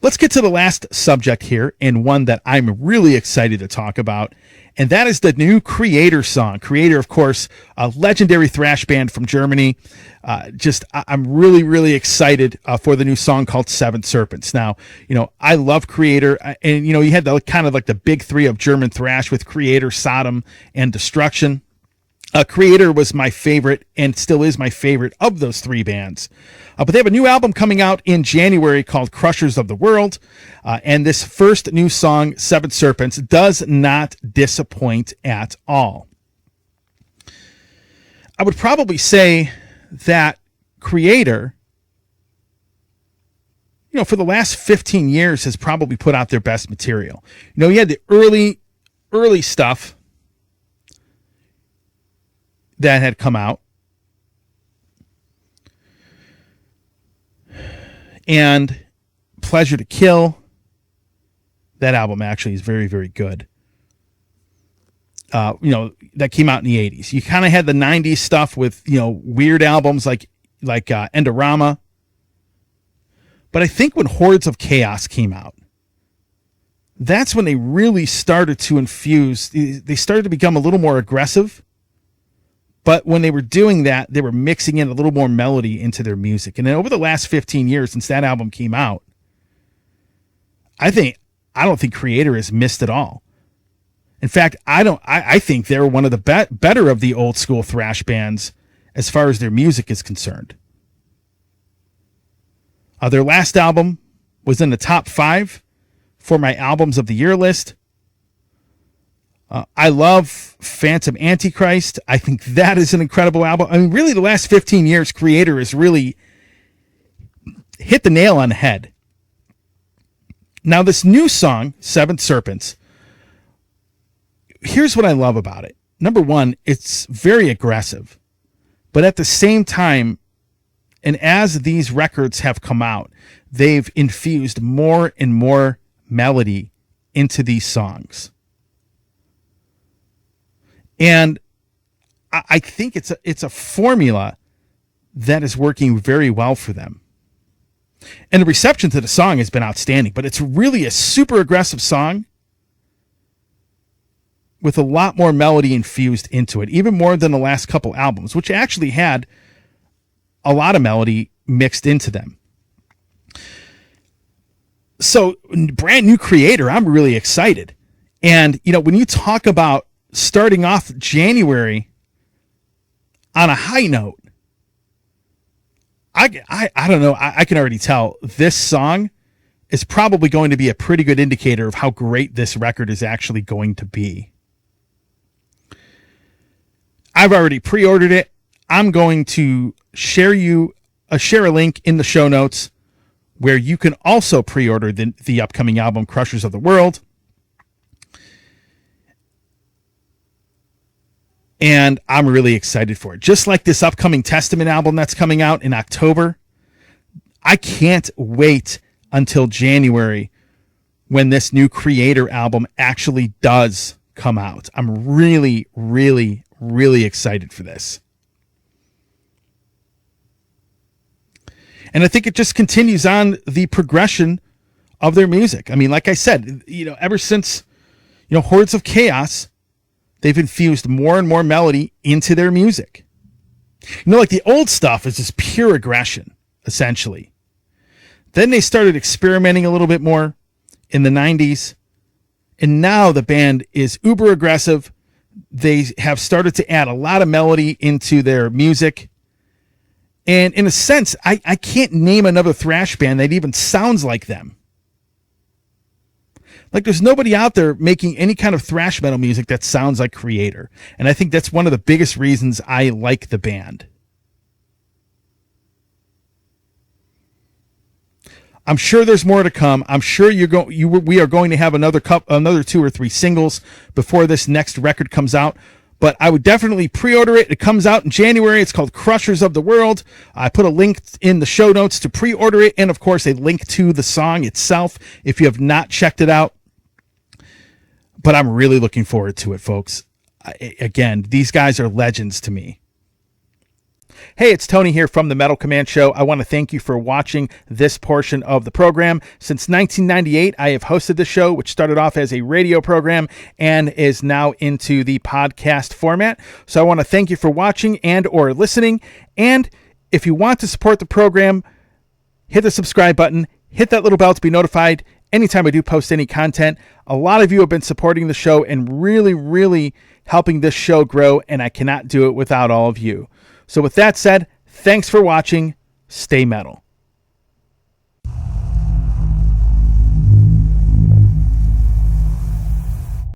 Let's get to the last subject here, and one that I'm really excited to talk about, and that is the new Kreator song. Kreator, of course, a legendary thrash band from Germany. I'm really, really excited for the new song called Serpents. Now, I love Kreator, and, you had the kind of like the big three of German thrash with Kreator, Sodom, and Destruction. Kreator was my favorite and still is my favorite of those three bands. But they have a new album coming out in January called Crushers of the World. And this first new song, Serpents, does not disappoint at all. I would probably say that Kreator, for the last 15 years has probably put out their best material. You had the early stuff that had come out. And Pleasure to Kill. That album actually is very, very good. That came out in the 80s. You kind of had the 90s stuff with, weird albums like Endorama. But I think when Hordes of Chaos came out, that's when they really started to infuse. They started to become a little more aggressive. But when they were doing that, they were mixing in a little more melody into their music. And then over the last 15 years since that album came out, I don't think Kreator has missed at all. In fact, I think they're one of the better of the old school thrash bands as far as their music is concerned. Their last album was in the top 5 for my albums of the year list. I love Phantom Antichrist. I think that is an incredible album. I mean, really, the last 15 years, Kreator has really hit the nail on the head. Now, this new song, Serpents, here's what I love about it. Number one, it's very aggressive. But at the same time, and as these records have come out, they've infused more and more melody into these songs. And I think it's a formula that is working very well for them. And the reception to the song has been outstanding, but it's really a super aggressive song with a lot more melody infused into it, even more than the last couple albums, which actually had a lot of melody mixed into them. So, brand new Kreator, I'm really excited. And, when you talk about starting off January on a high note, I don't know. I can already tell this song is probably going to be a pretty good indicator of how great this record is actually going to be. I've already pre-ordered it. I'm going to share a link in the show notes where you can also pre-order the upcoming album Crushers of the World. And I'm really excited for it. Just like this upcoming Testament album that's coming out in October. I can't wait until January when this new Kreator album actually does come out. I'm really, really, really excited for this. And I think it just continues on the progression of their music. I mean, like I said, ever since, Hordes of Chaos, they've infused more and more melody into their music. Like the old stuff is just pure aggression, essentially. Then they started experimenting a little bit more in the 90s. And now the band is uber aggressive. They have started to add a lot of melody into their music. And in a sense, I can't name another thrash band that even sounds like them. Like, there's nobody out there making any kind of thrash metal music that sounds like Kreator. And I think that's one of the biggest reasons I like the band. I'm sure there's more to come. I'm sure we are going to have another 2 or 3 singles before this next record comes out. But I would definitely pre-order it. It comes out in January. It's called Crushers of the World. I put a link in the show notes to pre-order it. And, of course, a link to the song itself if you have not checked it out. But I'm really looking forward to it, folks. Again, these guys are legends to me. Hey, it's Tony here from the Metal Command Show. I want to thank you for watching this portion of the program. Since 1998, I have hosted the show, which started off as a radio program and is now into the podcast format. So I want to thank you for watching and or listening. And if you want to support the program, hit the subscribe button, hit that little bell to be notified anytime I do post any content. A lot of you have been supporting the show and really helping this show grow, and I cannot do it without all of you. So with that said, thanks for watching. Stay metal.